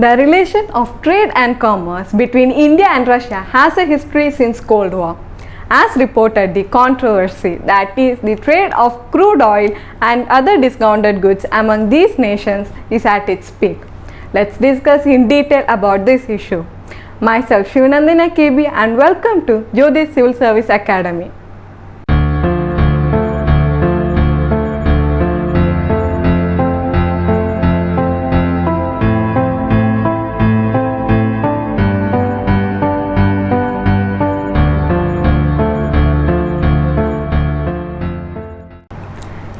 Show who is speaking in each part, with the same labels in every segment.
Speaker 1: The relation of trade and commerce between India and Russia has a history since Cold War. As reported, the controversy, that is, the trade of crude oil and other discounted goods among these nations, is at its peak. Let's discuss in detail about this issue. Myself Shiva KB and welcome to Jyothis Civil Service Academy.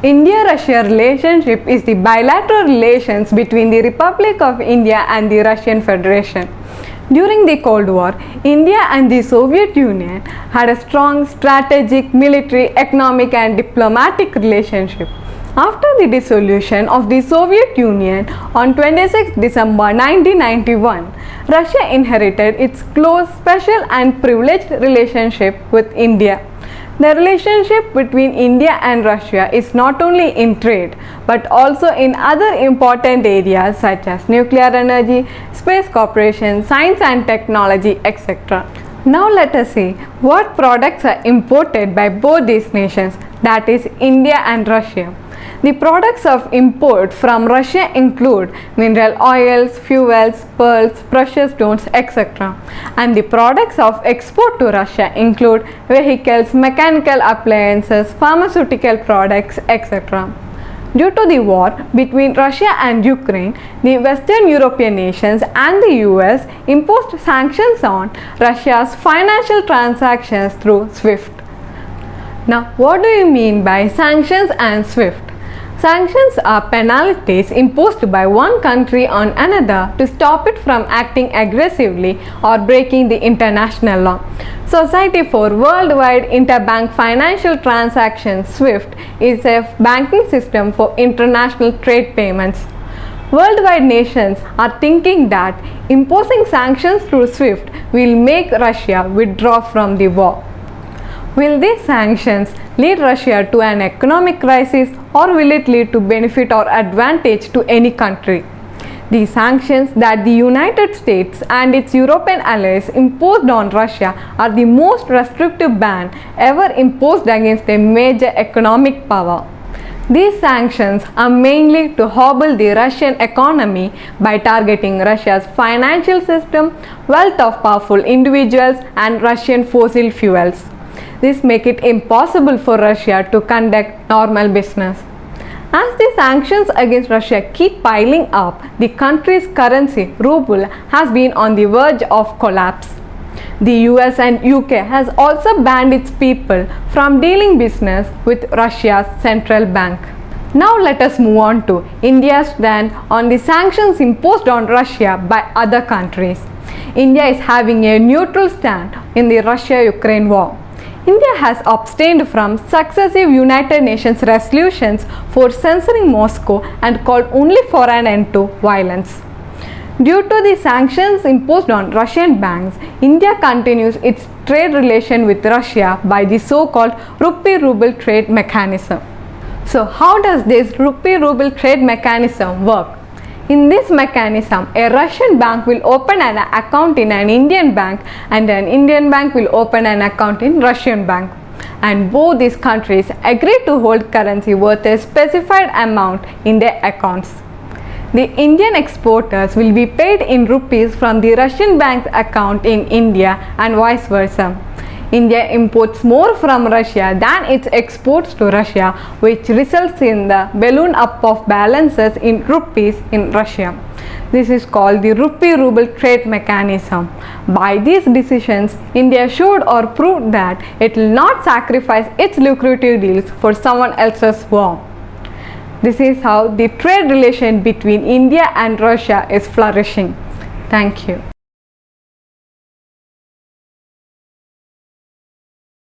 Speaker 1: India-Russia relationship is the bilateral relations between the Republic of India and the Russian Federation. During the Cold War, India and the Soviet Union had a strong strategic, military, economic and diplomatic relationship. After the dissolution of the Soviet Union on 26 December 1991, Russia inherited its close, special and privileged relationship with India. The relationship between India and Russia is not only in trade but also in other important areas such as nuclear energy, space cooperation, science and technology, etc. Now let us see what products are imported by both these nations, that is India and Russia. The products of import from Russia include mineral oils, fuels, pearls, precious stones, etc. And the products of export to Russia include vehicles, mechanical appliances, pharmaceutical products, etc. Due to the war between Russia and Ukraine, the Western European nations and the US imposed sanctions on Russia's financial transactions through SWIFT. Now, what do you mean by sanctions and SWIFT? Sanctions are penalties imposed by one country on another to stop it from acting aggressively or breaking the international law. Society for Worldwide Interbank Financial Transactions (SWIFT) is a banking system for international trade payments. Worldwide nations are thinking that imposing sanctions through SWIFT will make Russia withdraw from the war. Will these sanctions lead Russia to an economic crisis or will it lead to benefit or advantage to any country? The sanctions that the United States and its European allies imposed on Russia are the most restrictive ban ever imposed against a major economic power. These sanctions are mainly to hobble the Russian economy by targeting Russia's financial system, wealth of powerful individuals and Russian fossil fuels. This makes it impossible for Russia to conduct normal business. As the sanctions against Russia keep piling up, the country's currency, ruble, has been on the verge of collapse. The US and UK has also banned its people from dealing business with Russia's central bank. Now let us move on to India's stand on the sanctions imposed on Russia by other countries. India is having a neutral stand in the Russia-Ukraine war. India has abstained from successive United Nations resolutions for censoring Moscow and called only for an end to violence. Due to the sanctions imposed on Russian banks, India continues its trade relation with Russia by the so-called Rupee-ruble trade mechanism. So how does this Rupee-ruble trade mechanism work? In this mechanism, a Russian bank will open an account in an Indian bank and an Indian bank will open an account in Russian bank. And both these countries agree to hold currency worth a specified amount in their accounts. The Indian exporters will be paid in rupees from the Russian bank's account in India and vice versa. India imports more from Russia than its exports to Russia, which results in the balloon up of balances in rupees in Russia. This is called the Rupee-ruble trade mechanism. By these decisions, India showed or proved that it will not sacrifice its lucrative deals for someone else's war. This is how the trade relation between India and Russia is flourishing. Thank you.